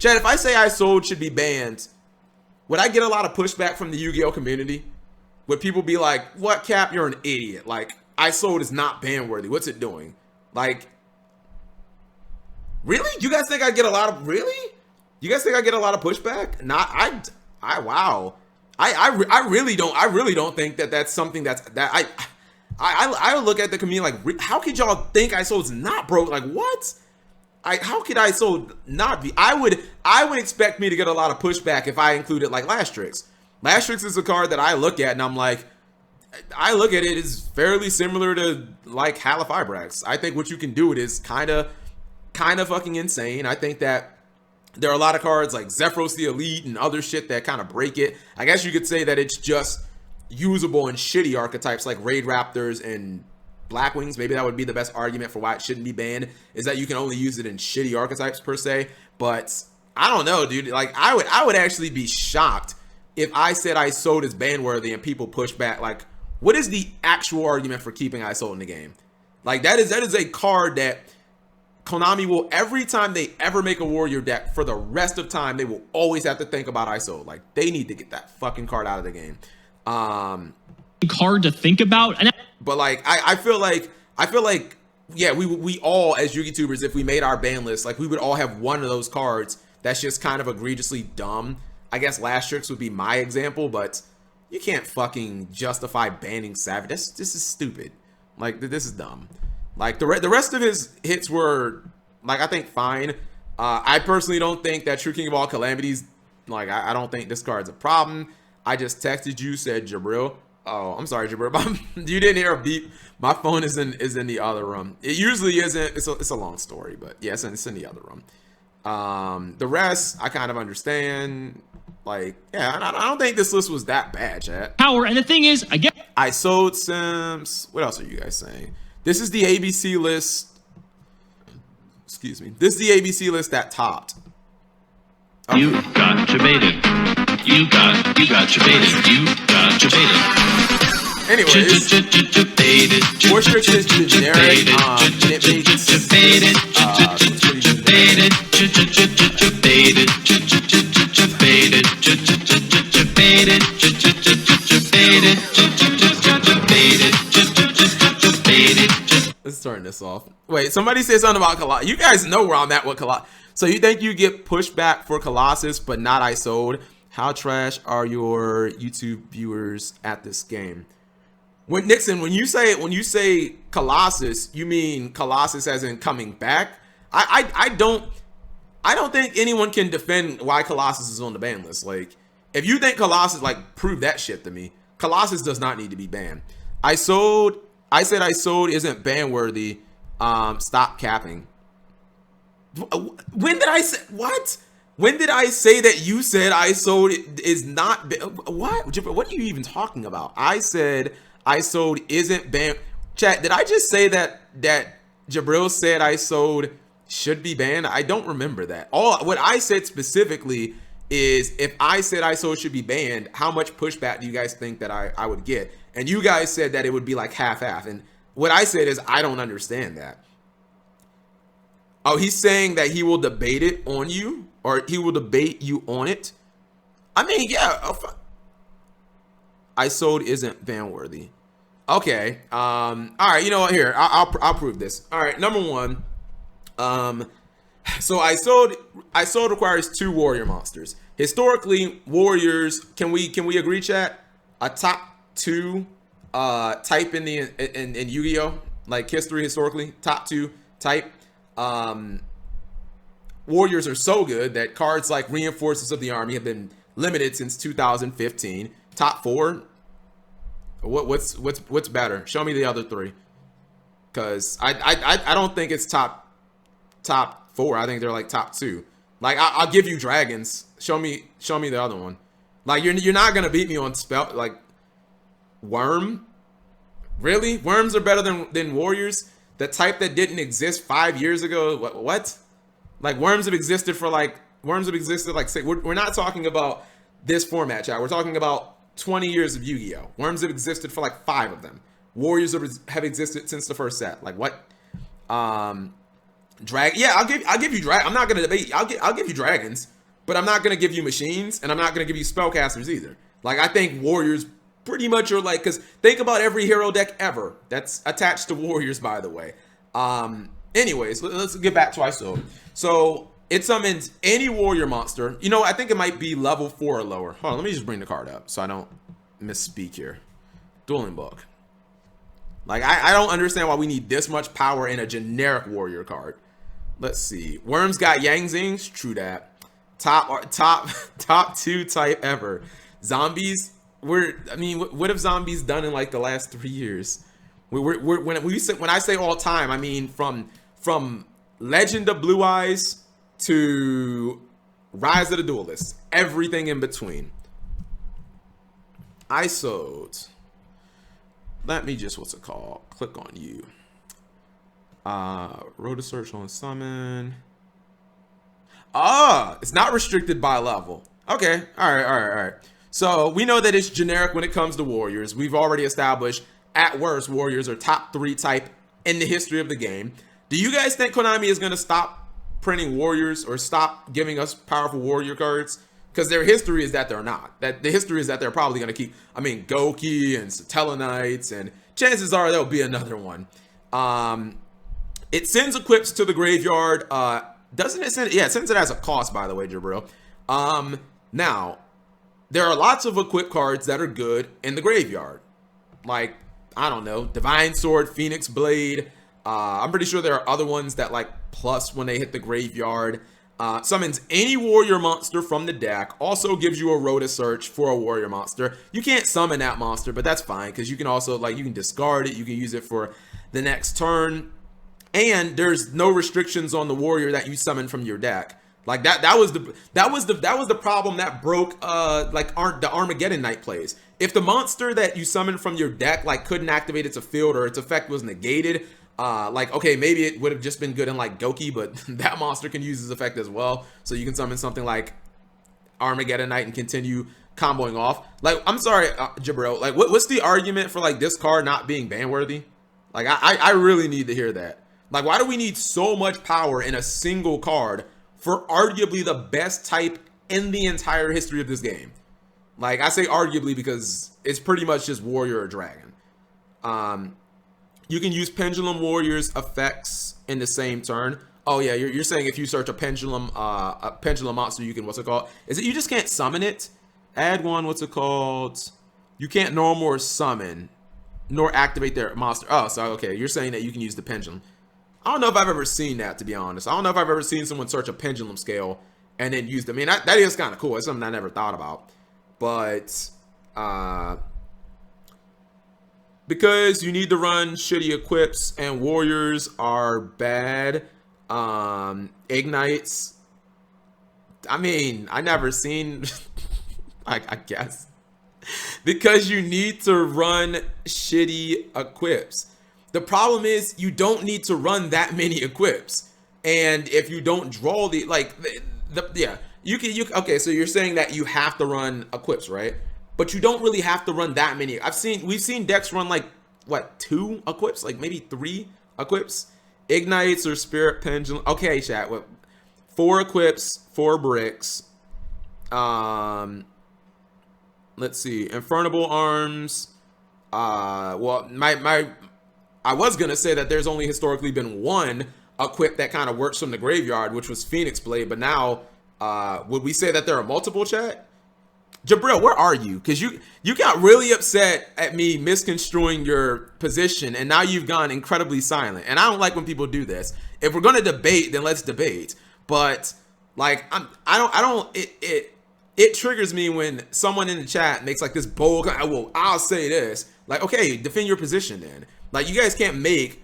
Chad, if I say Isolde should be banned, would I get a lot of pushback from the Yu-Gi-Oh community? Would people be like, what, Cap, you're an idiot. Like, Isolde is not ban worthy. What's it doing? Like, really? You guys think I get a lot of, really? You guys think I get a lot of pushback? Not, wow. I really don't think that that's something I would look at the community like, how could y'all think Isolde's not broke? Like, what? How could Isolde not be? I would expect me to get a lot of pushback if I included like Lastrix. Lastrix is a card that I look at and I'm like, I look at it as fairly similar to like Halifibrax. I think what you can do it is kind of fucking insane. I think that there are a lot of cards like Zephyros the Elite and other shit that kind of break it. I guess you could say that it's just usable in shitty archetypes like Raid Raptors and Blackwings. Maybe that would be the best argument for why it shouldn't be banned, is that you can only use it in shitty archetypes per se. But I don't know, dude. Like, I would actually be shocked if I said Isolde is ban worthy and people push back. Like, what is the actual argument for keeping Isolde in the game? Like, that is a card that Konami will, every time they ever make a warrior deck for the rest of time, they will always have to think about Isolde. Like, they need to get that fucking card out of the game. Card to think about. But like, I feel like yeah, we all as YouTubers, if we made our ban list, like we would all have one of those cards that's just kind of egregiously dumb. I guess Lastrix would be my example, but you can't fucking justify banning Savage. This is stupid. Like, this is dumb. Like, the rest of his hits were, like, I think fine. I personally don't think that True King of All Calamities, like, I don't think this card's a problem. I just texted you, said Jabril. Oh, I'm sorry, Jabril. You didn't hear a beep. My phone is in the other room. It usually isn't. It's a long story, but yeah, it's in the other room. The rest, I kind of understand. Like, yeah, I don't think this list was that bad, chat. Power, and the thing is, I get Isolde Sims. What else are you guys saying? This is the ABC list. Excuse me. This is the ABC list that topped. Okay. You got debated. You got debated. You got debated. Anyways, Warstrix is generic. Let's turn this off. Wait, somebody said something about Colossus. You guys know where I'm at with Colossus. So you think you get pushback for Colossus, but not Isolde? How trash are your YouTube viewers at this game? When Nixon, when you say Colossus, you mean Colossus as in coming back? I don't think anyone can defend why Colossus is on the ban list. Like, if you think Colossus, like, prove that shit to me. Colossus does not need to be banned. I said Isolde isn't ban worthy. Stop capping. When did I say what? When did I say that you said Isolde is not what? What are you even talking about? I said Isolde isn't banned. Chat, did I just say that Jabril said Isolde should be banned? I don't remember that. What I said specifically is, if I said Isolde should be banned, how much pushback do you guys think that I would get? And you guys said that it would be like half-half. And what I said is, I don't understand that. Oh, he's saying that he will debate it on you, or he will debate you on it. I mean, yeah. Isolde isn't ban worthy. Okay. All right. You know what? Here, I'll prove this. All right. Number one. So Isolde requires 2 warrior monsters. Historically, warriors. Can we agree, chat? A top 2 type in Yu-Gi-Oh, like history historically, top 2 type. Warriors are so good that cards like Reinforcements of the Army have been limited since 2015. Top 4. What's better? Show me the other 3, because I don't think it's top 4. I think they're like top 2. Like, I'll give you dragons. Show me the other one. Like, you're not gonna beat me on spell. Like, Worm. Really? Worms are better than warriors? The type that didn't exist 5 years ago. What? Like, worms have existed like we're not talking about this format, chat. We're talking about 20 years of Yu-Gi-Oh. Worms have existed for like 5 of them. Warriors have existed since the first set. Like, what? Yeah, I'll give you drag. I'm not gonna debate. I'll give you dragons. but I'm not going to give you machines, and I'm not going to give you spellcasters either. Like, I think warriors pretty much are like, because think about every hero deck ever that's attached to warriors, by the way. Anyways, let's get back to Isolde. So it summons any warrior monster. You know, I think it might be level 4 or lower. Hold on, let me just bring the card up so I don't misspeak here. Dueling Book. Like, I don't understand why we need this much power in a generic warrior card. Let's see. Worms got Yang Zings. True that. Top 2 type ever. Zombies. What have zombies done in like the last 3 years? When I say all time, I mean from Legend of Blue Eyes to Rise of the Duelists. Everything in between. Isolde. Let me just, what's it called? Click on you. Road to search on summon. It's not restricted by level. Okay, all right. So we know that it's generic when it comes to warriors. We've already established, at worst, warriors are top 3 type in the history of the game. Do you guys think Konami is going to stop printing warriors or stop giving us powerful warrior cards? Because their history is that they're not. That the history is that they're probably going to keep, Goki and Satellarknights, and chances are there'll be another one. It sends equips to the graveyard. Doesn't it send it? Yeah, it sends it as a cost, by the way, Jabril. Now, there are lots of equip cards that are good in the graveyard. Like, I don't know, Divine Sword, Phoenix Blade. I'm pretty sure there are other ones that like plus when they hit the graveyard. Summons any warrior monster from the deck. Also gives you a Rota Search for a warrior monster. You can't summon that monster, but that's fine because you can also, like, you can discard it. You can use it for the next turn. And there's no restrictions on the warrior that you summon from your deck. Like that was the problem that broke the Armageddon Knight plays. If the monster that you summoned from your deck like couldn't activate its field or its effect was negated, okay, maybe it would have just been good in like Goki, but that monster can use his effect as well. So you can summon something like Armageddon Knight and continue comboing off. Like, I'm sorry, Jabril, like what's the argument for like this card not being ban worthy? Like, I really need to hear that. Like, why do we need so much power in a single card for arguably the best type in the entire history of this game? Like, I say arguably because it's pretty much just warrior or dragon. You can use Pendulum Warrior's effects in the same turn. Oh yeah, you're saying if you search a pendulum monster, you can, what's it called? Is it you just can't summon it? Add one, what's it called? You can't normal or summon, nor activate their monster. Oh, so okay, you're saying that you can use the pendulum. I don't know if I've ever seen that, to be honest. I don't know if I've ever seen someone search a pendulum scale and then use them. I mean, that is kind of cool. It's something I never thought about. But because you need to run shitty equips and warriors are bad, ignites. I mean, I never seen, I guess. Because you need to run shitty equips. The problem is you don't need to run that many equips, and if you don't draw okay, so you're saying that you have to run equips, right? But you don't really have to run that many. We've seen decks run like what, 2 equips, like maybe 3 equips, ignites or spirit pendulum. Okay, chat. 4 equips, 4 bricks. Let's see, Infernable Arms. Well, I was gonna say that there's only historically been 1 equip that kind of works from the graveyard, which was Phoenix Blade. But now, would we say that there are multiple, chat? Jabril, where are you? Because you got really upset at me misconstruing your position, and now you've gone incredibly silent. And I don't like when people do this. If we're gonna debate, then let's debate. But like, it triggers me when someone in the chat makes like this bold, well, I'll say this. Like, okay, defend your position then. Like, you guys can't make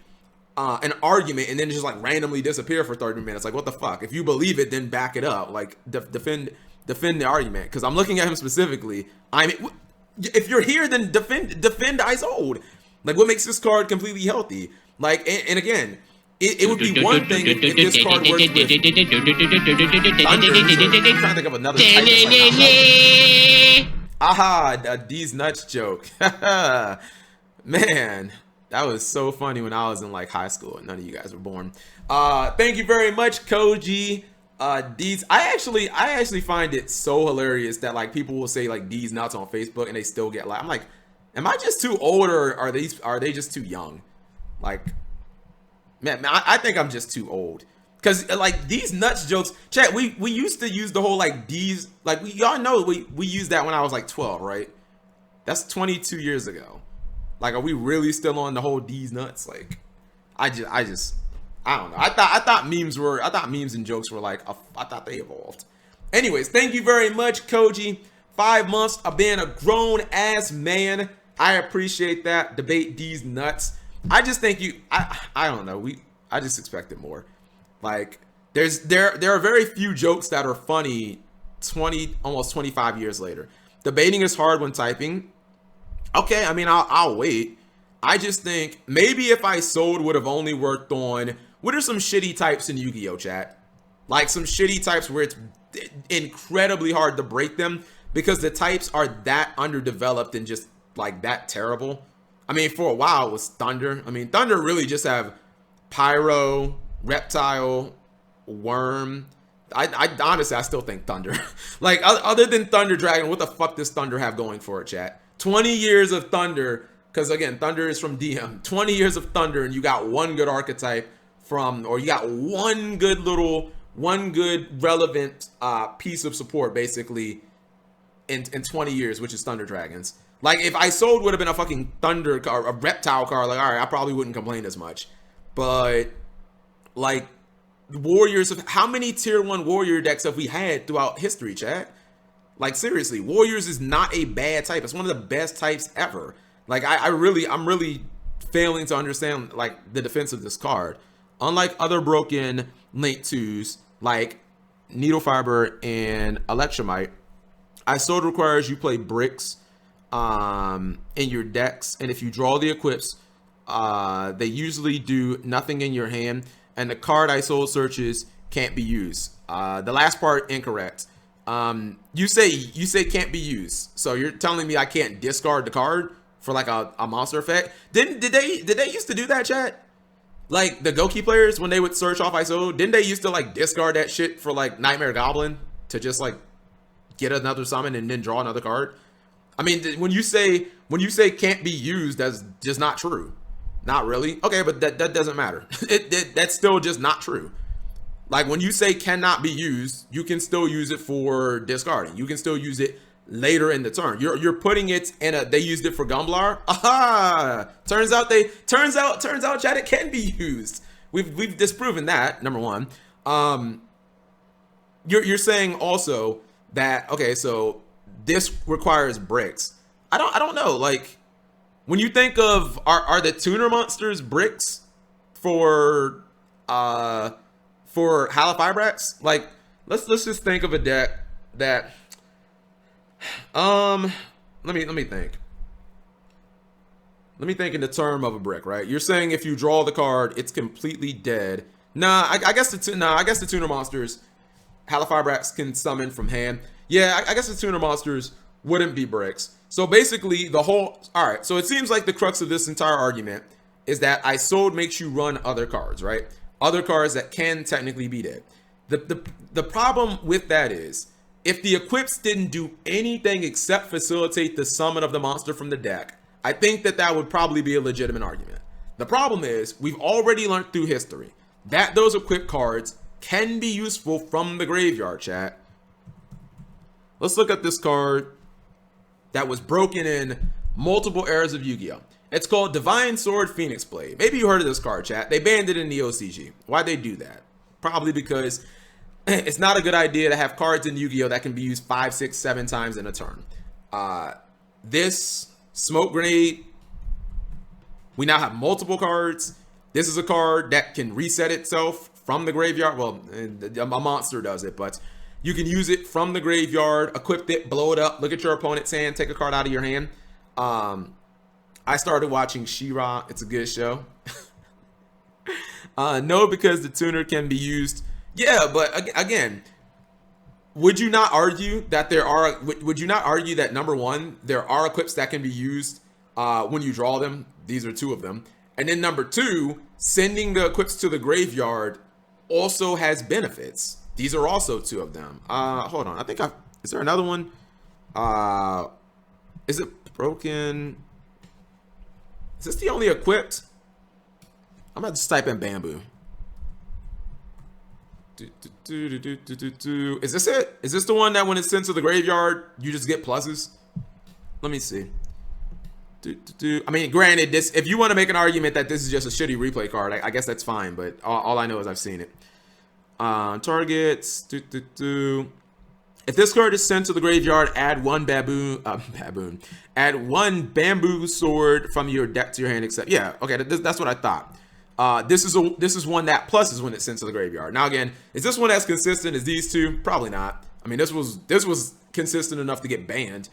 an argument and then just like randomly disappear for 30 minutes. Like, what the fuck? If you believe it, then back it up. Like, defend the argument. Because I'm looking at him specifically. I mean, if you're here, then defend Isolde. Like, what makes this card completely healthy? Like, and again, it would be one thing if this card works with Thunder. I'm trying to think of another type. Aha, these nuts joke. Man, that was so funny when I was in like high school and none of you guys were born. Thank you very much, Koji. D's. I actually find it so hilarious that like people will say like D's nuts on Facebook and they still get like, I'm like, am I just too old or are they just too young? Like, man, I think I'm just too old. Cause like these nuts jokes, chat. We used to use the whole like D's, like y'all know we used that when I was like 12, right? That's 22 years ago. Like, are we really still on the whole D's nuts? Like, I don't know. I thought memes and jokes were like, I thought they evolved. Anyways, thank you very much, Koji. 5 months of being a grown ass man. I appreciate that. Debate D's nuts. I just think I don't know. I just expected more. Like, there are very few jokes that are funny almost 25 years later. Debating is hard when typing. Okay, I mean, I'll wait. I just think maybe if Isolde would have only worked on, what are some shitty types in Yu-Gi-Oh, chat? Like some shitty types where it's incredibly hard to break them because the types are that underdeveloped and just like that terrible. I mean, for a while it was Thunder. I mean, Thunder really just have Pyro, Reptile, Worm. I honestly, I still think Thunder. Like, other than Thunder Dragon, what the fuck does Thunder have going for it, chat? 20 years of Thunder, because again, Thunder is from DM. 20 years of Thunder, and you got one good archetype or you got one good relevant piece of support, basically, in 20 years, which is Thunder Dragons. Like, if Isolde would have been a fucking Thunder card, a Reptile card, like, all right, I probably wouldn't complain as much. But, like, Warriors, how many tier 1 warrior decks have we had throughout history, chat? Like, seriously, Warriors is not a bad type. It's one of the best types ever. Like, I'm really failing to understand, like, the defense of this card. Unlike other broken late 2s, like Needle Fiber and Electromite, Isolde requires you play bricks in your decks, and if you draw the equips, they usually do nothing in your hand, and the card Isolde searches can't be used. The last part incorrect. You say can't be used, so you're telling me I can't discard the card for like a monster effect? Did they used to do that, chat? Like the Goki players, when they would search off Isolde, didn't they used to like discard that shit for like Nightmare Goblin to just like get another summon and then draw another card? I mean, when you say can't be used, that's just not true. Not really. Okay, but that doesn't matter. That's still just not true. Like when you say cannot be used, you can still use it for discarding. You can still use it later in the turn. You're putting it in a, they used it for Gumblar. Aha! Turns out chat, it can be used. We've disproven that, number one. You're saying also that, okay, so this requires bricks. I don't know, like when you think of are the tuner monsters bricks for Halifibrax? Like let's just think of a deck that let me think. Let me think in the term of a brick, right? You're saying if you draw the card, it's completely dead. I guess the tuner monsters Halifibrax can summon from hand. Yeah, I guess the tuner monsters wouldn't be bricks. So basically all right, so it seems like the crux of this entire argument is that Isolde makes you run other cards, right? Other cards that can technically be dead. The problem with that is if the equips didn't do anything except facilitate the summon of the monster from the deck, I think that would probably be a legitimate argument. The problem is we've already learned through history that those equipped cards can be useful from the graveyard, chat. Let's look at this card that was broken in multiple eras of Yu-Gi-Oh! It's called Divine Sword Phoenix Blade. Maybe you heard of this card, chat. They banned it in the OCG. Why'd they do that? Probably because it's not a good idea to have cards in Yu-Gi-Oh! That can be used 5, 6, 7 times in a turn. This Smoke Grenade, we now have multiple cards. This is a card that can reset itself from the graveyard. Well, a monster does it, but you can use it from the graveyard, equip it, blow it up, look at your opponent's hand, take a card out of your hand. I started watching She-Ra. It's a good show. No, because the tuner can be used. Yeah, but again, would you not argue that would you not argue that number one, there are equips that can be used when you draw them? These are 2 of them. And then number 2, sending the equips to the graveyard also has benefits. These are also 2 of them. Hold on. I think is there another one? Is it broken? Is this the only equipped? I'm about to just type in bamboo. Is this it? Is this the one that when it's sent to the graveyard, you just get pluses? Let me see. I mean, granted, this, if you want to make an argument that this is just a shitty replay card, I guess that's fine, but all I know is I've seen it. Targets. If this card is sent to the graveyard, add 1 Add 1 bamboo sword from your deck to your hand, except, yeah, okay, that's what I thought. This is one that pluses when it's sent to the graveyard. Now again, is this one as consistent as these 2? Probably not. I mean, this was consistent enough to get banned.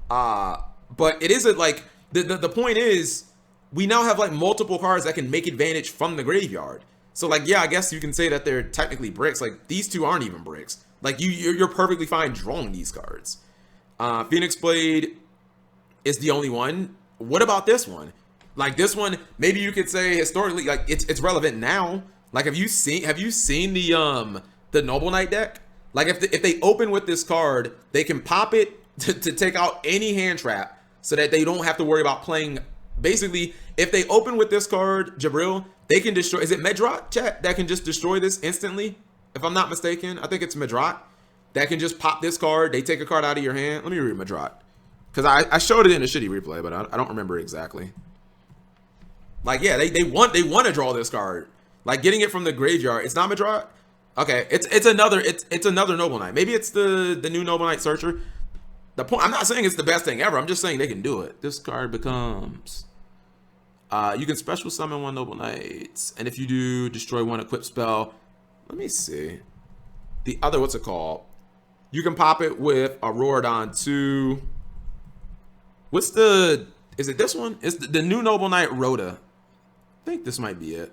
But it isn't like the point is we now have like multiple cards that can make advantage from the graveyard. So like, yeah, I guess you can say that they're technically bricks. Like these 2 aren't even bricks. Like you're perfectly fine drawing these cards. Phoenix Blade is the only one. What about this one? Like this one, maybe you could say historically, like it's relevant now. Like have you seen the Noble Knight deck? Like if they open with this card, they can pop it to take out any hand trap so that they don't have to worry about playing. Basically, if they open with this card, Jabril, they can destroy. Is it Medrot, chat, that can just destroy this instantly? If I'm not mistaken, I think it's Medrot that can just pop this card. They take a card out of your hand. Let me read Medrot because I showed it in a shitty replay, but I don't remember exactly. Like, yeah, they want to draw this card. Like getting it from the graveyard. It's not Medrot. Okay, it's another Noble Knight. Maybe it's the new Noble Knight Searcher. The point, I'm not saying it's the best thing ever. I'm just saying they can do it. This card becomes you can special summon 1 Noble Knights, and if you do, destroy 1 equipped spell. Let me see. The other, what's it called? You can pop it with a Rorodon 2. What's the, is it this one? It's the new Noble Knight Rhoda. I think this might be it.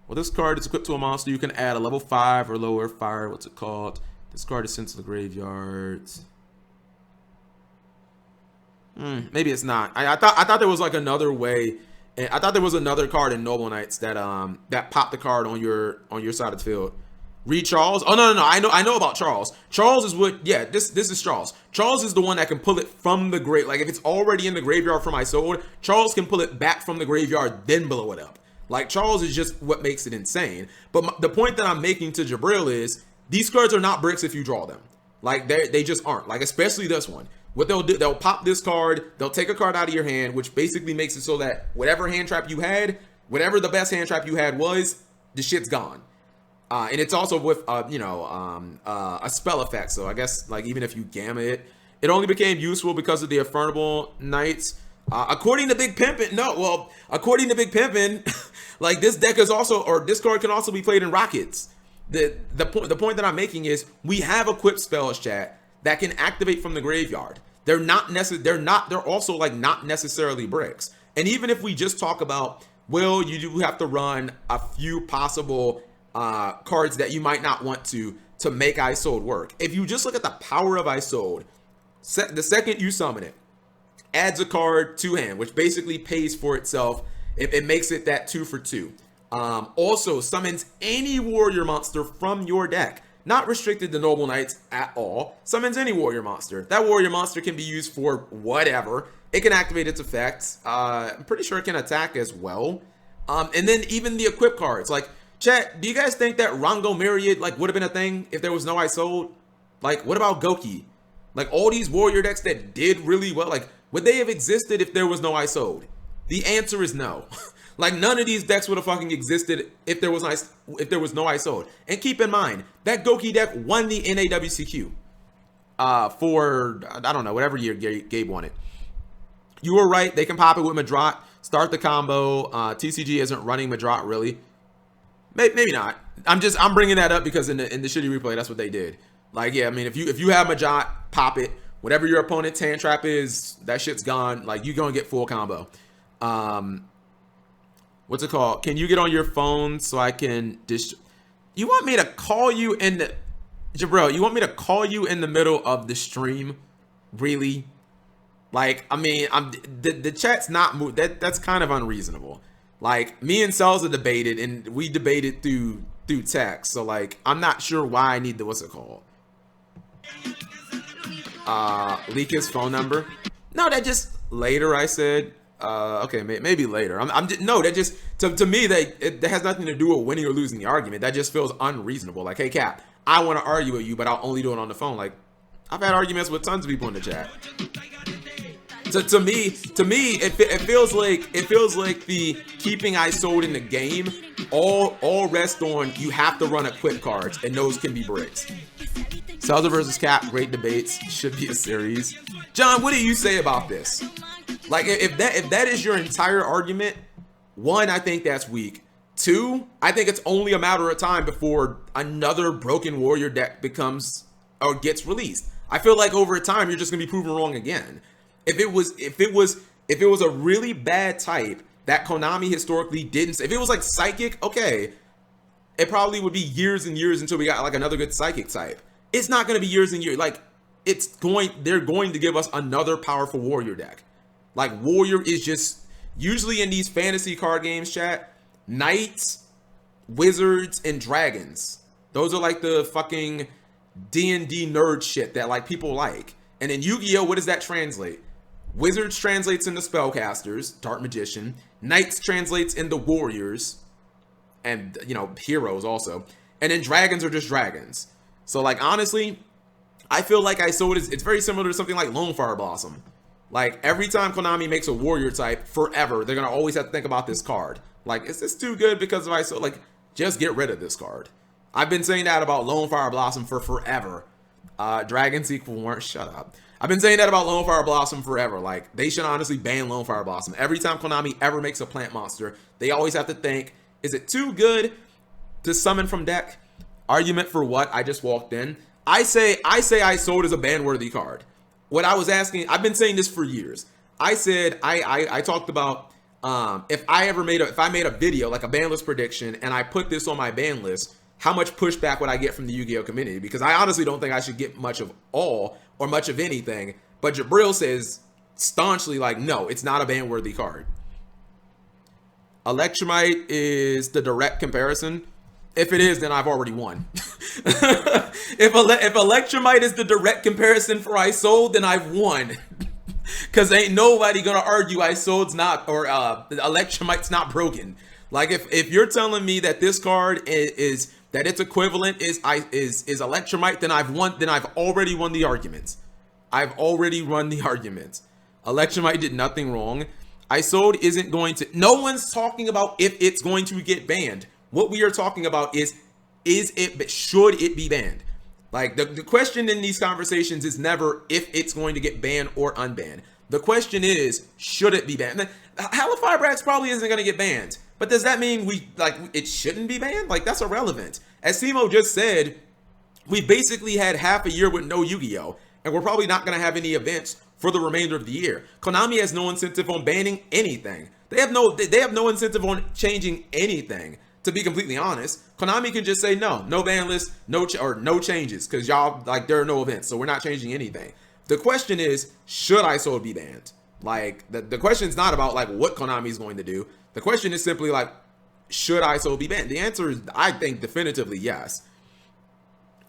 Well, this card is equipped to a monster. You can add a level 5 or lower fire. What's it called? This card is sent to the graveyards. Maybe it's not. I thought there was like another way. And I thought there was another card in Noble Knights that that popped the card on your side of the field. Read Charles. Oh no. I know about Charles. Charles is what. Yeah, this is Charles. Charles is the one that can pull it from the grave. Like if it's already in the graveyard from Isolde, Charles can pull it back from the graveyard, then blow it up. Like Charles is just what makes it insane. But the point that I'm making to Jabril is these cards are not bricks if you draw them. Like they just aren't. Like especially this one. What they'll do, they'll pop this card, they'll take a card out of your hand, which basically makes it so that whatever hand trap you had, whatever the best hand trap you had was, the shit's gone. And it's also with a spell effect. So I guess like even if you gamma it, it only became useful because of the Infernable Knights. According to Big Pimpin', according to Big Pimpin', like this deck is also, or this card can also be played in Rockets. The point that I'm making is we have equipped spells, chat, that can activate from the graveyard. They're also like not necessarily bricks. And even if we just talk about, well, you do have to run a few possible cards that you might not want to make Isolde work. If you just look at the power of Isolde, the second you summon it, adds a card to hand, which basically pays for itself. It makes it that 2 for 2. Also summons any warrior monster from your deck. Not restricted to Noble Knights at all. Summons any warrior monster. That warrior monster can be used for whatever. It can activate its effects. I'm pretty sure it can attack as well. And then even the equip cards. Like, chat, do you guys think that Rango Myriad like would have been a thing if there was no Isolde? Like, what about Goki? Like all these warrior decks that did really well, like would they have existed if there was no Isolde? The answer is no. Like none of these decks would have fucking existed if there was no Isolde. And keep in mind that Goki deck won the NAWCQ for I don't know whatever year Gabe won it. You were right. They can pop it with Medrot, start the combo. TCG isn't running Medrot really. Maybe not. I'm bringing that up because in the shitty replay that's what they did. Like yeah, I mean if you have Medrot, pop it. Whatever your opponent's hand trap is, that shit's gone. Like you're gonna get full combo. What's it called? Can you get on your phone so I can you want me to call you in the Jabril, you want me to call you in the middle of the stream? Really? Like, I mean, the chat's not moved. That's kind of unreasonable. Like me and Isolde debated, and we debated through through text. So like, I'm not sure why I need the, what's it called? Leak his phone number. No, that just later I said, okay, maybe later. No, that just, to me, that has nothing to do with winning or losing the argument. That just feels unreasonable. Like, hey, Cap, I want to argue with you, but I'll only do it on the phone. Like, I've had arguments with tons of people in the chat. To me, it feels like the keeping Isolde in the game all rest on you have to run equip cards, and those can be bricks. Zelda versus Cap, great debates, should be a series. John, what do you say about this? Like, if that is your entire argument, one, I think that's weak. Two, I think it's only a matter of time before another Broken Warrior deck becomes or gets released. I feel like over time you're just gonna be proven wrong again. If it was a really bad type that Konami historically didn't, if it was like Psychic, okay, it probably would be years and years until we got like another good Psychic type. It's not gonna be years and years. Like, they're going to give us another powerful Warrior deck. Like, Warrior is just usually in these fantasy card games, chat, Knights, Wizards, and Dragons. Those are like the fucking D&D nerd shit that like people like. And in Yu-Gi-Oh, what does that translate? Wizards translates into Spellcasters, Dark Magician. Knights translates into Warriors, and, you know, Heroes also. And then Dragons are just Dragons. So, like, honestly, I feel like Isolde it's very similar to something like Lone Fire Blossom. Like, every time Konami makes a Warrior type, forever, they're going to always have to think about this card. Like, is this too good because of Isolde? Like, just get rid of this card. I've been saying that about Lone Fire Blossom for forever. Dragons equal weren't, shut up. I've been saying that about Lone Fire Blossom forever. Like, they should honestly ban Lone Fire Blossom. Every time Konami ever makes a plant monster, they always have to think, is it too good to summon from deck? Argument for what? I just walked in. I say Isolde is a ban-worthy card. What I was asking, I've been saying this for years. I said, I talked about if I made a video, like a ban list prediction, and I put this on my ban list, how much pushback would I get from the Yu-Gi-Oh community? Because I honestly don't think I should get much of all or much of anything. But Jabril says staunchly, like, no, it's not a ban-worthy card. Electromite is the direct comparison. If it is, then I've already won. if Electromite is the direct comparison for Isolde, then I've won. Because ain't nobody gonna argue Isolde's not, or Electromite's not broken. Like, if you're telling me that this card is that its equivalent is Electromite, then I've won. Then I've already won the argument. I've already run the argument. Electromite did nothing wrong. Isolde isn't going to. No one's talking about if it's going to get banned. What we are talking about is should it be banned? Like, the question in these conversations is never if it's going to get banned or unbanned. The question is, should it be banned? Halifibrax probably isn't going to get banned, but does that mean it shouldn't be banned? Like, that's irrelevant. As Simo just said, we basically had half a year with no Yu-Gi-Oh, and we're probably not going to have any events for the remainder of the year. Konami has no incentive on banning anything. They have no incentive on changing anything. To be completely honest, Konami can just say no ban list, no changes, because y'all, like, there are no events, so we're not changing anything. The question is, should Isolde be banned? Like, the question is not about like what Konami is going to do. The question is simply like, should Isolde be banned? The answer is, I think, definitively yes.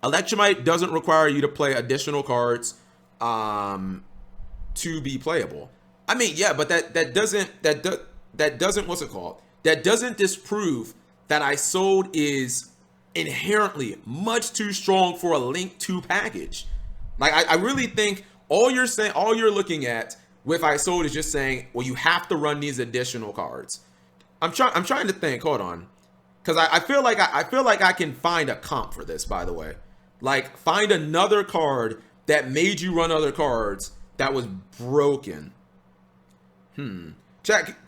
Electromite doesn't require you to play additional cards to be playable. I mean, yeah, but that doesn't what's it called? That doesn't disprove that Isolde is inherently much too strong for a Link 2 package. Like, I really think all you're looking at with Isolde is just saying, well, you have to run these additional cards. I'm trying to think. Hold on, because I feel like I can find a comp for this. By the way, like, find another card that made you run other cards that was broken. Check.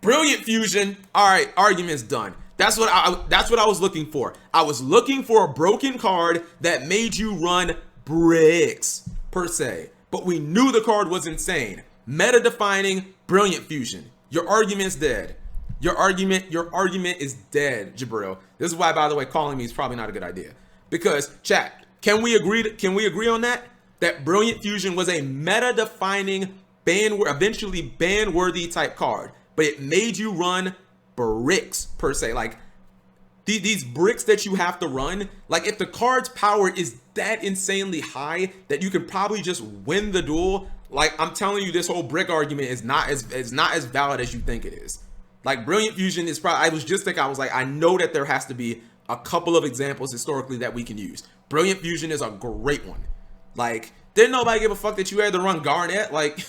Brilliant Fusion. All right, argument's done. That's what I was looking for. I was looking for a broken card that made you run bricks per se, but we knew the card was insane. Meta defining Brilliant Fusion. Your argument's dead. Your argument is dead, Jabril. This is why, by the way, calling me is probably not a good idea. Because, chat, can we agree on that? That Brilliant Fusion was a meta defining eventually ban-worthy type card, but it made you run bricks per se. Like, these bricks that you have to run, like if the card's power is that insanely high that you can probably just win the duel, like I'm telling you, this whole brick argument is not as valid as you think it is. Like Brilliant Fusion is probably, I was just thinking, I was like, I know that there has to be a couple of examples historically that we can use. Brilliant Fusion is a great one. Like, didn't nobody give a fuck that you had to run Garnet? Like,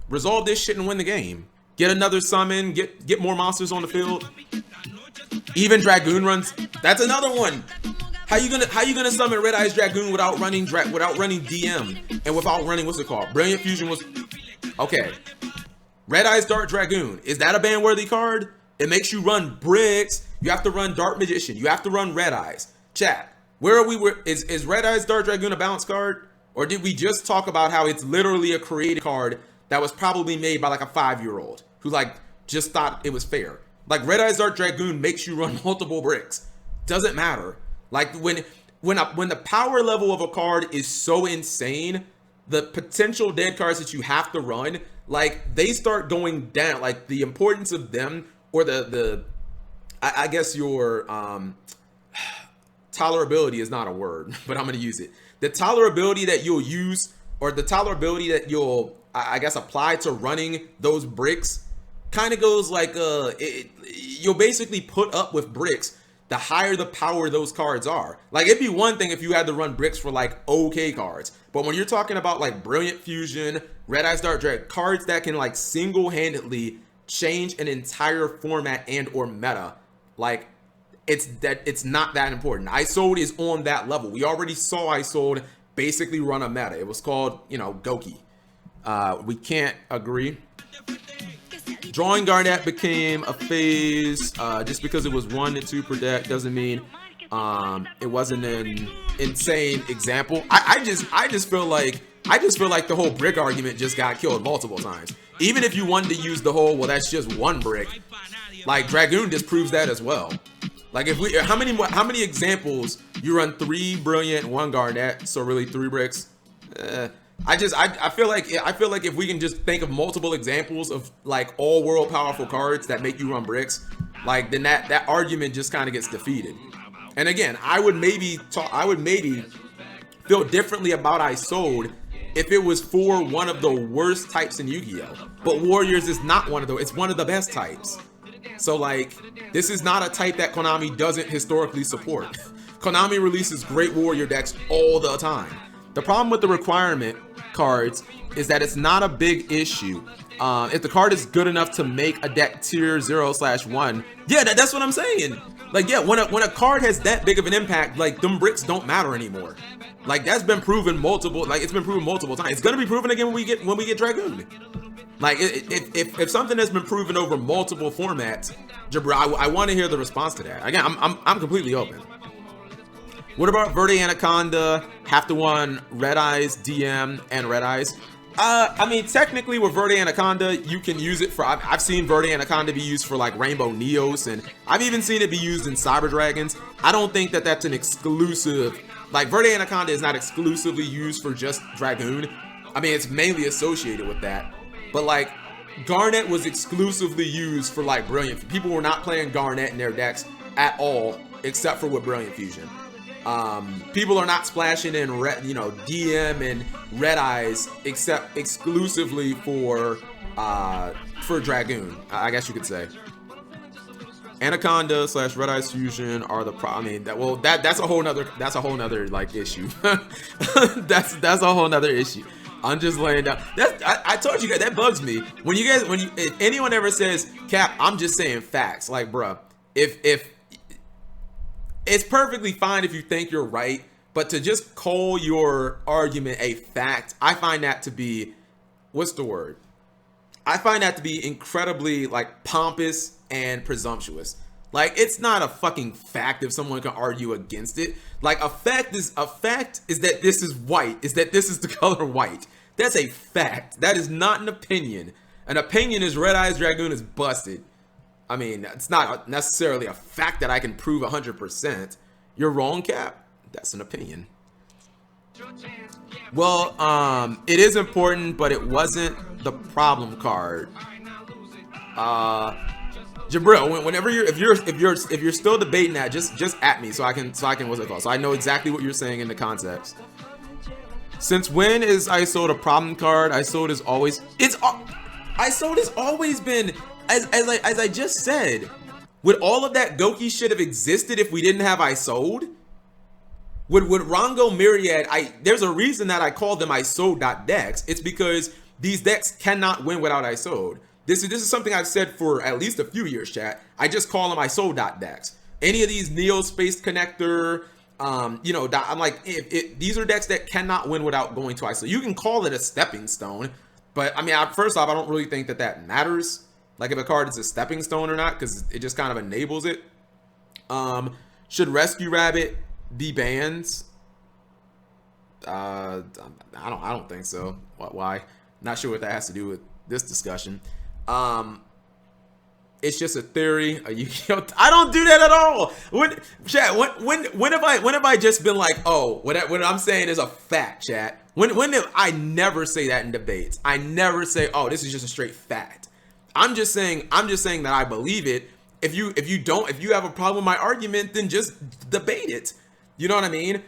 resolve this shit and win the game. Get another summon, get more monsters on the field. Even Dragoon runs. That's another one. How you gonna summon Red Eyes Dragoon without running DM and without running, what's it called? Brilliant Fusion was okay. Red Eyes Dark Dragoon, is that a ban worthy card? It makes you run bricks. You have to run Dark Magician. You have to run Red Eyes. Chat, where are we? Is Red Eyes Dark Dragoon a balance card? Or did we just talk about how it's literally a created card that was probably made by like a 5-year-old who like just thought it was fair? Like Red Eyes Dark Dragoon makes you run multiple bricks. Doesn't matter. Like when the power level of a card is so insane, the potential dead cards that you have to run, like they start going down. Like the importance of them, or I guess your tolerability is not a word, but I'm gonna use it. The tolerability that you'll use, or the tolerability that you'll, I guess, apply to running those bricks, kind of goes like you'll basically put up with bricks the higher the power those cards are. Like it'd be one thing if you had to run bricks for like okay cards, but when you're talking about like Brilliant Fusion, Red Eyes Dark Drag, cards that can like single-handedly change an entire format and or meta, like it's not that important. Isolde is on that level. We already saw Isolde basically run a meta. It was called, you know, Goki. We can't agree. Drawing Garnet became a phase. Just because it was 1 to 2 per deck doesn't mean it wasn't an insane example. I just feel like the whole brick argument just got killed multiple times. Even if you wanted to use the whole, well, that's just one brick, like Dragoon disproves that as well. Like if we, how many examples you run 3 Brilliant, 1 Garnet, so really 3 bricks. I feel like if we can just think of multiple examples of like all world powerful cards that make you run bricks, like then that argument just kind of gets defeated. And again, I would maybe feel differently about Isolde if it was for one of the worst types in Yu-Gi-Oh! But Warriors is not one of those. It's one of the best types. So like, this is not a type that Konami doesn't historically support. Konami releases great Warrior decks all the time. The problem with the requirement cards is that it's not a big issue. If the card is good enough to make a deck tier 0/1, yeah, that's what I'm saying. Like, yeah, when a card has that big of an impact, like them bricks don't matter anymore. Like that's been proven multiple, like it's been proven multiple times. It's gonna be proven again when we get Dragoon. Like if something has been proven over multiple formats, Jabra, I want to hear the response to that. Again, I'm completely open. What about Verde Anaconda, have to one Red Eyes, DM, and Red Eyes? I mean, technically with Verde Anaconda, you can use it for, I've seen Verde Anaconda be used for like Rainbow Neos, and I've even seen it be used in Cyber Dragons. I don't think that that's an exclusive, like Verde Anaconda is not exclusively used for just Dragoon. I mean, it's mainly associated with that. But like, Garnet was exclusively used for like Brilliant. People were not playing Garnet in their decks at all, except for with Brilliant Fusion. People are not splashing in DM and Red Eyes except exclusively for Dragoon, I guess you could say. Anaconda / Red Eyes Fusion are the I mean that's a whole nother like issue. that's a whole nother issue. I'm just laying down. I told you guys that bugs me when if anyone ever says Cap, I'm just saying facts. Like, bruh, if it's perfectly fine if you think you're right, but to just call your argument a fact, I find that to be, what's the word? I find that to be incredibly like pompous and presumptuous. Like, it's not a fucking fact if someone can argue against it. Like, a fact is that this is white, is that this is the color white. That's a fact. That is not an opinion. An opinion is Red Eyes Dragoon is busted. I mean, it's not necessarily a fact that I can prove 100%. You're wrong, Cap. That's an opinion. Well, it is important, but it wasn't the problem card. Jabril, whenever if you're still debating that, just at me so I can what's it called? So I know exactly what you're saying in the context. Since when is Isolde a problem card? Isolde has always been as I just said. Would all of that Goki shit have existed if we didn't have Isolde? Would Rongo Myriad, there's a reason that I call them Isolde.decks. It's because these decks cannot win without Isolde. This is something I've said for at least a few years, chat. I just call them Isolde.decks. Any of these Neo Space Connector, you know, I'm like, these are decks that cannot win without going to Isolde. You can call it a stepping stone, but I mean, first off, I don't really think that matters. Like if a card is a stepping stone or not, because it just kind of enables it. Should Rescue Rabbit be banned? I don't think so. Why? Not sure what that has to do with this discussion. It's just a theory. I don't do that at all. When have I just been like, oh, what I'm saying is a fact, chat? When have I never say that in debates? I never say, oh, this is just a straight fact. I'm just saying that I believe it. If you have a problem with my argument, then just debate it. You know what I mean?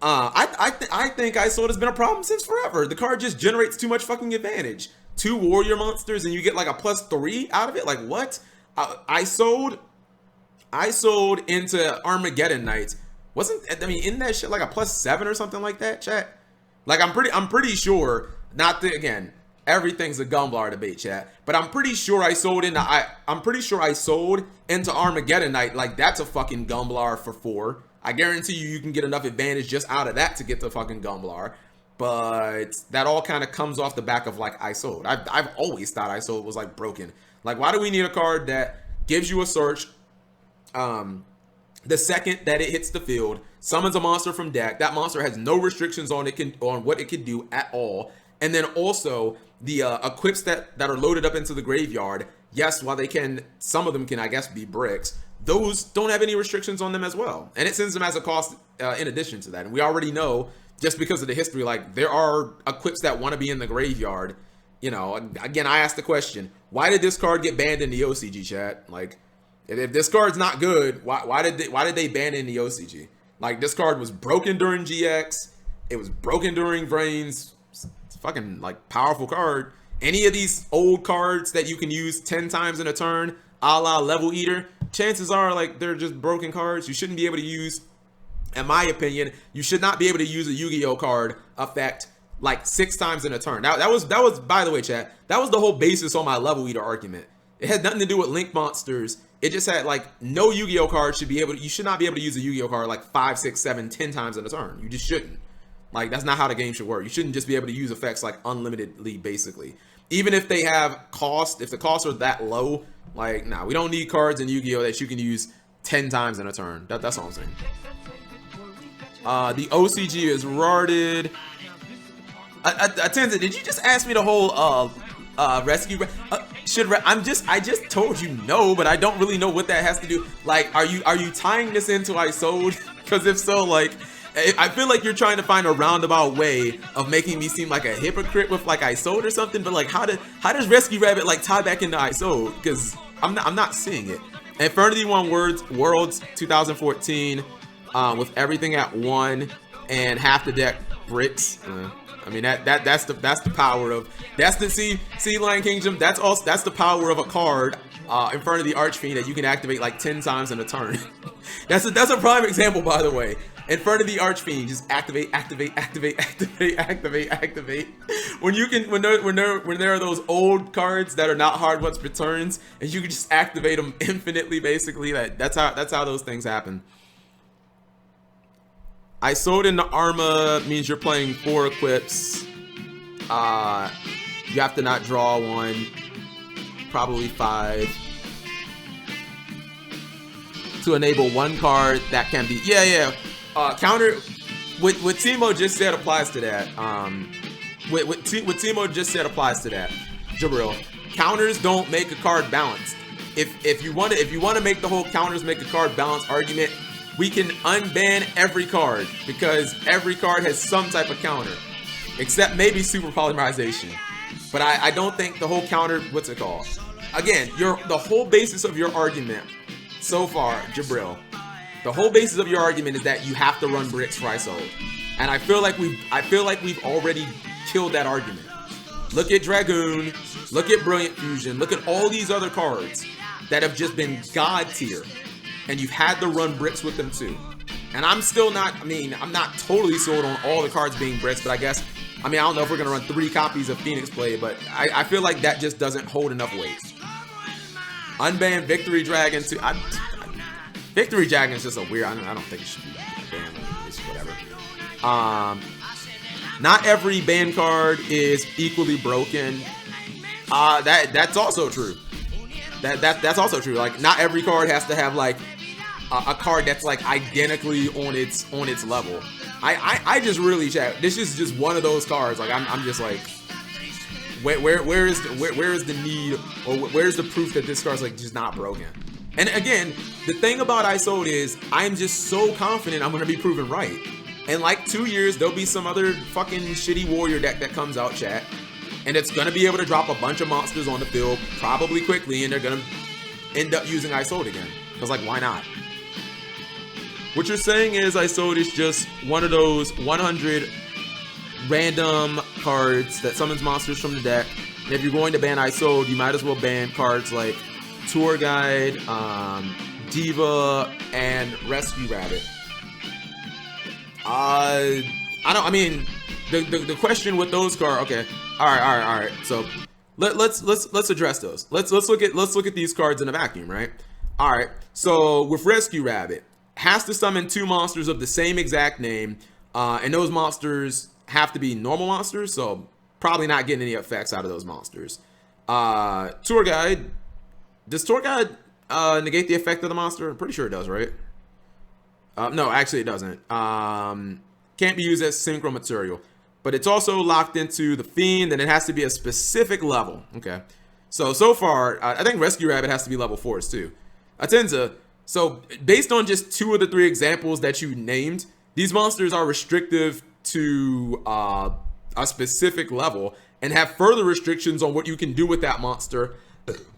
I think Isolde has been a problem since forever. The card just generates too much fucking advantage. 2 warrior monsters and you get like a +3 out of it. Like what? I sold into Armageddon Knights. Isn't that shit like a +7 or something like that, chat? Like I'm pretty sure. Not that again. Everything's a Gumblar debate, chat. But I'm pretty sure I sold into Armageddon Knight. Like that's a fucking Gumblar for 4. I guarantee you can get enough advantage just out of that to get the fucking Gumblar. But that all kind of comes off the back of like Isolde. I've always thought Isolde was like broken. Like why do we need a card that gives you a search the second that it hits the field, summons a monster from deck? That monster has no restrictions on what it can do at all. And then also the equips that are loaded up into the graveyard, yes, while some of them can I guess be bricks, those don't have any restrictions on them as well. And it sends them as a cost in addition to that. And we already know, just because of the history, like there are equips that want to be in the graveyard. You know, again, I asked the question, why did this card get banned in the OCG, chat? Like, if this card's not good, why did they ban it in the OCG? Like, this card was broken during GX. It was broken during Vrains. It's a fucking, like, powerful card. Any of these old cards that you can use 10 times in a turn, a la Level Eater, chances are, like, they're just broken cards. You shouldn't be able to use, in my opinion, you should not be able to use a Yu-Gi-Oh card effect like 6 times in a turn. Now that was by the way, chat, that was the whole basis on my Level Eater argument. It had nothing to do with link monsters. It just had like no Yu-Gi-Oh card you should not be able to use a Yu-Gi-Oh card like 5, 6, 7, 10 times in a turn. You just shouldn't. Like that's not how the game should work. You shouldn't just be able to use effects like unlimitedly, basically. Even if they have cost, if the costs are that low, like nah, we don't need cards in Yu-Gi-Oh that you can use 10 times in a turn. That's all I'm saying. The OCG is rarded. Attention, did you just ask me the whole rescue? I just told you no, but I don't really know what that has to do. Like, are you tying this into Isolde? Because if so, like, I feel like you're trying to find a roundabout way of making me seem like a hypocrite with like Isolde or something. But like, how does Rescue Rabbit like tie back into Isolde? Because I'm not seeing it. Infernity One Worlds 2014 with everything at 1 and half the deck bricks. I mean that's the power of see Lion Kingdom. That's the power of a card in front of the Archfiend that you can activate like 10 times in a turn. that's a prime example, by the way. In front of the Archfiend, just activate. When there are those old cards that are not hard once per turns, and you can just activate them infinitely, basically. That's how those things happen. Isolde into Arma means you're playing 4 equips. You have to not draw 1, probably 5, to enable 1 card that can be counter. What Timo just said applies to that. What Timo just said applies to that. Jabril, counters don't make a card balanced. If you want to make the whole counters make a card balanced argument, we can unban every card because every card has some type of counter, except maybe super polymerization. But I don't think the whole counter, what's it called? again, the whole basis of your argument so far, Jabril, the whole basis of your argument is that you have to run bricks for Isolde. And I feel like we've already killed that argument. Look at Dragoon, look at Brilliant Fusion, look at all these other cards that have just been god tier, and you've had to run bricks with them too. And I'm still not, I'm not totally sold on all the cards being bricks, but I guess, I don't know if we're gonna run 3 copies of Phoenix Blade, but I feel like that just doesn't hold enough weight. Unban Victory Dragon too. Victory Dragon is just a weird, I don't think it should be banned, it's whatever. Not every ban card is equally broken. That's also true. That's also true. Like, not every card has to have like a card that's like identically on its level. I just really chat. This is just one of those cards. Like, I'm just like, where is the need, or where's the proof that this card's like just not broken? And again, the thing about Isolde is I'm just so confident I'm gonna be proven right. In like 2 years, there'll be some other fucking shitty warrior deck that comes out, chat, and it's gonna be able to drop a bunch of monsters on the field probably quickly, and they're gonna end up using Isolde again. Cause like, why not? What you're saying is Isolde is just one of those 100 random cards that summons monsters from the deck. And if you're going to ban Isolde, you might as well ban cards like Tour Guide, Diva, and Rescue Rabbit. The question with those cards. Okay, all right. So let's address those. Let's look at these cards in a vacuum, right? All right. So with Rescue Rabbit, has to summon 2 monsters of the same exact name, and those monsters have to be normal monsters. So probably not getting any effects out of those monsters. Tour Guide. Does Tour Guide negate the effect of the monster? I'm pretty sure it does, right? No, actually it doesn't. Can't be used as synchro material. But it's also locked into the Fiend, and it has to be a specific level. Okay. So far, I think Rescue Rabbit has to be level 4s too. Atenza. So based on just 2 of the 3 examples that you named, these monsters are restrictive to a specific level and have further restrictions on what you can do with that monster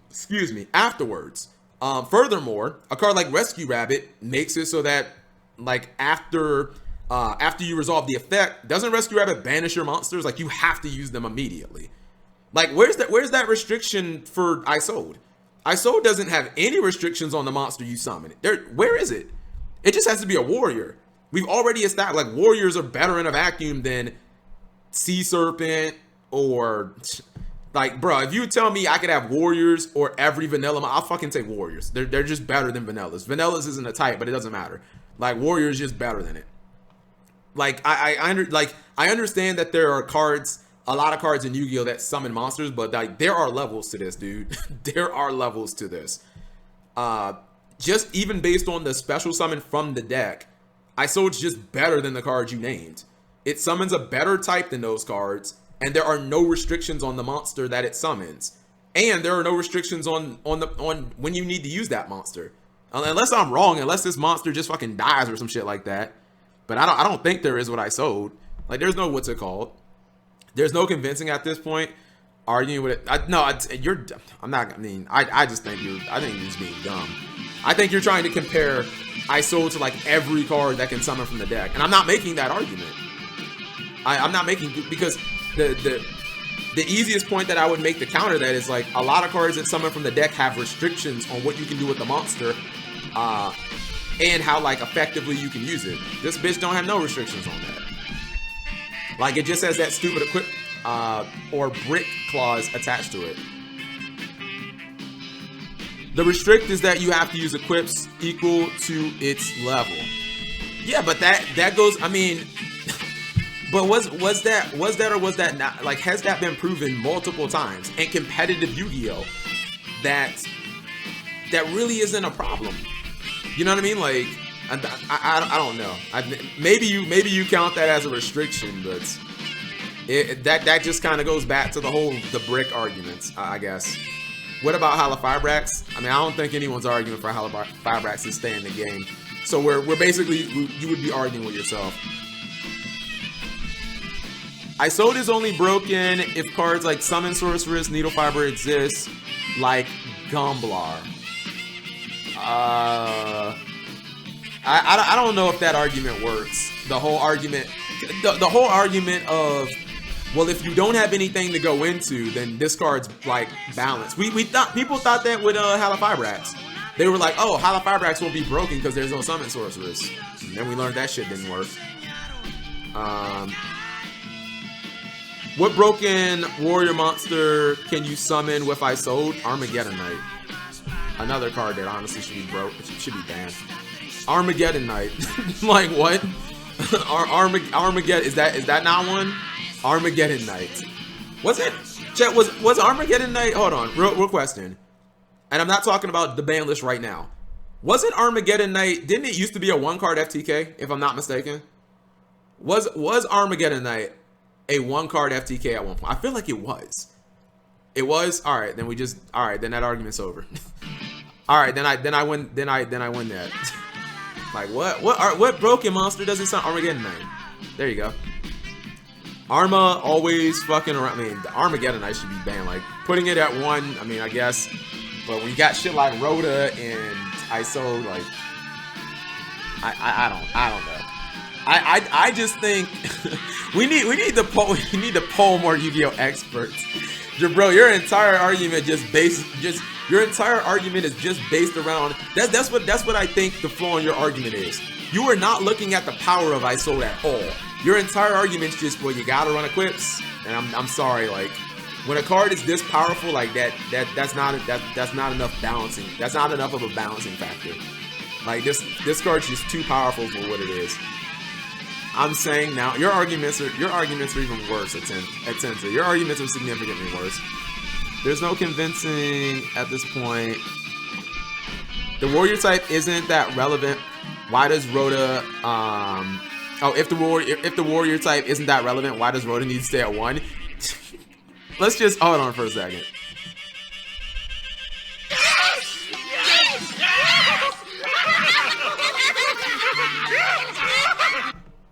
excuse me, afterwards. Furthermore, a card like Rescue Rabbit makes it so that, like, after you resolve the effect, doesn't Rescue Rabbit banish your monsters? Like, you have to use them immediately. Like, where's that restriction for Isolde? Isolde doesn't have any restrictions on the monster you summon. Where is it? It just has to be a warrior. We've already established, like, warriors are better in a vacuum than Sea Serpent or... Like, bro, if you tell me I could have warriors or every vanilla, I'll fucking take warriors. They're just better than vanillas. Vanillas isn't a type, but it doesn't matter. Like, warriors just better than it. Like, I understand that there are cards, a lot of cards in Yu-Gi-Oh that summon monsters, but like, there are levels to this, dude. There are levels to this. Just even based on the special summon from the deck, Isolde's just better than the cards you named. It summons a better type than those cards, and there are no restrictions on the monster that it summons, and there are no restrictions on when you need to use that monster, unless I'm wrong, unless this monster just fucking dies or some shit like that. But I don't think there is what I sold. Like, there's no what's it called. There's no convincing at this point arguing with it. I think you're just being dumb. I think you're trying to compare Isolde to like every card that can summon from the deck, and I'm not making that argument. I'm not making, because the easiest point that I would make to counter that is, like, a lot of cards that summon from the deck have restrictions on what you can do with the monster, and how, like, effectively you can use it. This bitch don't have no restrictions on that. Like, it just has that stupid equip or brick clause attached to it. The restrict is that you have to use equips equal to its level. Yeah, but that goes, I mean, but was that or was that not? Like, has that been proven multiple times in competitive Yu-Gi-Oh that really isn't a problem? You know what I mean? Like, I don't know. Maybe you count that as a restriction, but that just kind of goes back to the brick arguments, I guess. What about Holofibrax? I mean, I don't think anyone's arguing for Holofibrax to stay in the game. So we're basically, you would be arguing with yourself. Isolde is only broken if cards like Summon Sorceress, Needle Fiber exist, like Gomblar. I don't know if that argument works. The whole argument of, well, if you don't have anything to go into, then this card's like balanced. We thought, people thought that with Halafibrax. They were like, oh, Halafibrax won't be broken because there's no summon sorceress. And then we learned that shit didn't work. What broken warrior monster can you summon with Isolde? Armageddon Knight. Another card that honestly should be broke. Should be banned. Armageddon Knight. Like what? Armageddon, is that not one? Armageddon Knight. Was it? Chet, was Armageddon Knight? Hold on, real question. And I'm not talking about the ban list right now. Wasn't Armageddon Knight? Didn't it used to be a 1-card FTK? If I'm not mistaken. Was Armageddon Knight a 1-card FTK at one point? I feel like it was. It was. All right, then we just. All right, then that argument's over. All right, then I win that. Like what broken monster does it sound? Armageddon Knight. There you go. Arma always fucking around. I mean, the Armageddon Knight should be banned. Like putting it at 1. I mean, I guess. But when you got shit like Rhoda and Isolde, like I don't know. I just think we need to poll more Yu-Gi-Oh experts. Bro, your entire argument is just based around that's what I think the flaw in your argument is. You are not looking at the power of Isolde at all. Your entire argument's just, well, you gotta run equips, and I'm sorry, like when a card is this powerful like that's not enough balancing. That's not enough of a balancing factor. Like this card's just too powerful for what it is. I'm saying now, your arguments are even worse at Tensor. Your arguments are significantly worse. There's no convincing at this point. The warrior type isn't that relevant. Why does Rhoda? If the warrior type isn't that relevant, why does Rhoda need to stay at 1? Let's just hold on for a second.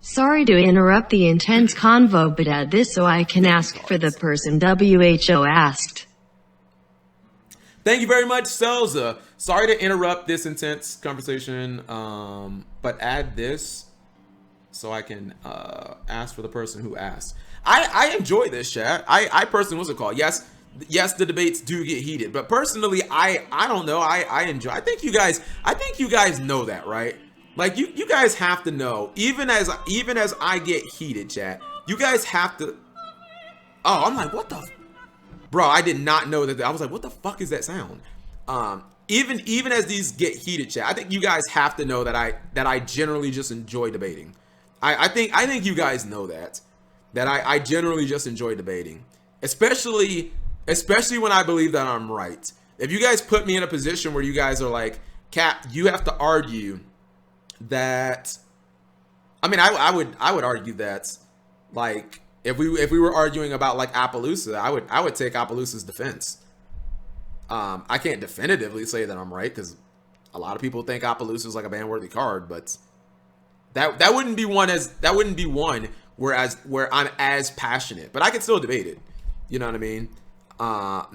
Sorry to interrupt the intense convo, but add this so I can ask for the person WHO asked. Thank you very much, Selza. Sorry to interrupt this intense conversation, but add this so I can ask for the person who asked. I enjoy this chat. I personally, what's it called? Yes, the debates do get heated, but personally, I don't know. I enjoy. I think you guys know that, right? Like you guys have to know, even as I get heated, chat, you guys have to. Oh, I'm like, what the, bro? I did not know that. I was like, what the fuck is that sound? Even as these get heated, chat, I think you guys have to know that I generally just enjoy debating. I think you guys know that I generally just enjoy debating, especially when I believe that I'm right. If you guys put me in a position where you guys are like, Cap, you have to argue that, I mean, I would argue that, like, if we were arguing about like Appaloosa, I would take Appaloosa's defense. I can't definitively say that I'm right because a lot of people think Appaloosa is like a ban-worthy card, but that wouldn't be one where I'm as passionate, but I can still debate it. You know what I mean?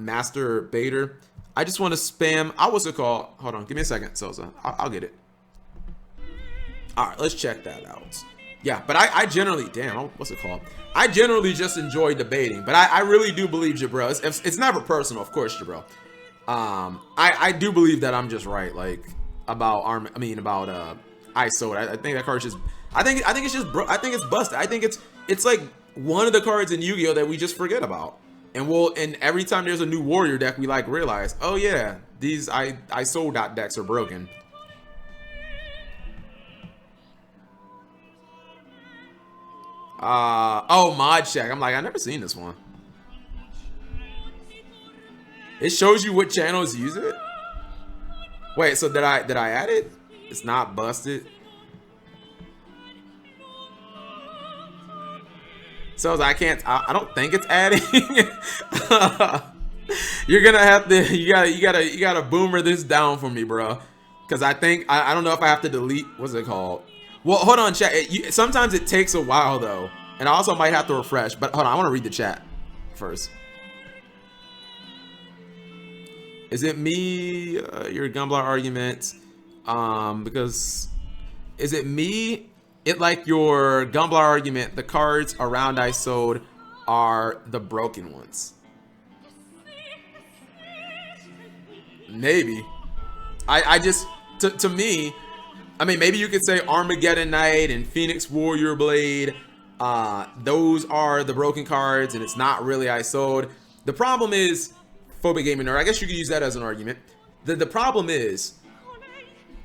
Master Bader, I just want to spam. What's it called? Hold on, give me a second, Sosa. I'll get it. All right, let's check that out. Yeah, but I generally, what's it called? I generally just enjoy debating, but I really do believe, Jabril. It's never personal, of course, Jabril. I do believe that I'm just right, like about Isolde. I think that card's just, I think it's just, I think it's busted. I think it's like one of the cards in Yu-Gi-Oh that we just forget about, and every time there's a new warrior deck, we like realize, oh yeah, these Isolde decks are broken. Mod Shack. I'm like, I never seen this one. It shows you what channels use it. Wait, so did I add it? It's not busted. So I can't. I don't think it's adding. You're gonna have to. You gotta boomer this down for me, bro. Because I think I don't know if I have to delete. What's it called? Well, hold on, chat. Sometimes it takes a while, though. And I also might have to refresh. But hold on, I want to read the chat first. Is it me? Your Gunblar argument. Because is it me? It like your Gunblar argument. The cards around Isolde are the broken ones. Maybe. I just to me, I mean, maybe you could say Armageddon Knight and Phoenix Warrior Blade. Those are the broken cards, and it's not really Isolde. The problem is, Phobic Gaming Nerd, I guess you could use that as an argument. The problem is,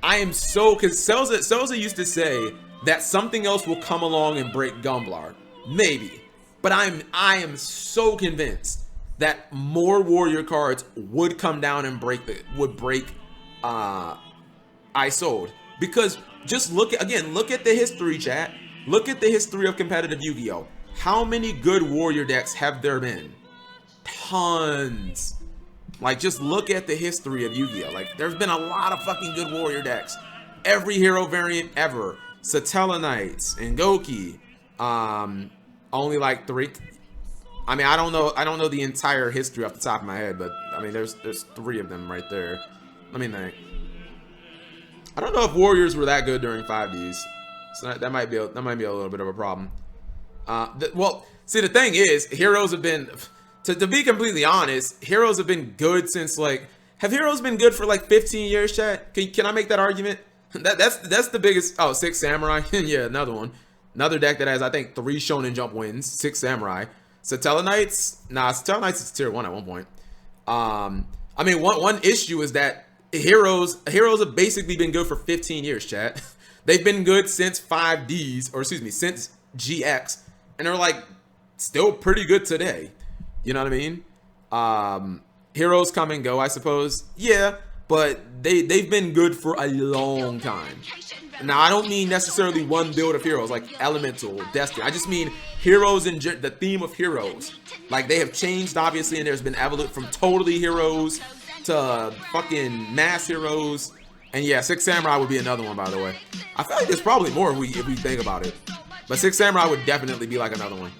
I am so, because Selza used to say that something else will come along and break Gunblar. Maybe. But I am so convinced that more warrior cards would come down and break Isolde. Because just look at the history, chat. Look at the history of competitive Yu-Gi-Oh! How many good warrior decks have there been? Tons. Like, just look at the history of Yu-Gi-Oh! Like, there's been a lot of fucking good warrior decks. Every hero variant ever. Satella Knights and Goki. Only like 3. I mean, I don't know the entire history off the top of my head, but I mean, there's 3 of them right there. Let me think. I don't know if warriors were that good during 5Ds, so that might be a little bit of a problem. Well, see, the thing is, heroes have been, to be completely honest, heroes have been good since like, have heroes been good for like 15 years, chat? Can I make that argument? That's the biggest. Oh, 6 Samurai. Yeah, another one. Another deck that has, I think, 3 Shonen Jump wins. 6 Samurai. Satella Knights. Nah, Satella Knights is tier 1 at one point. I mean, one issue is that heroes have basically been good for 15 years, chat. They've been good since 5Ds, or excuse me, since GX, and they're like still pretty good today. You know what I mean? Heroes come and go, I suppose. Yeah, but they've been good for a long time. Now, I don't mean necessarily one build of heroes like Elemental, Destiny. I just mean heroes in the theme of heroes. Like, they have changed, obviously, and there's been evolution from totally heroes to fucking mass heroes. And yeah, 6 Samurai would be another one, by the way. I feel like there's probably more if we think about it. But 6 Samurai would definitely be like another one.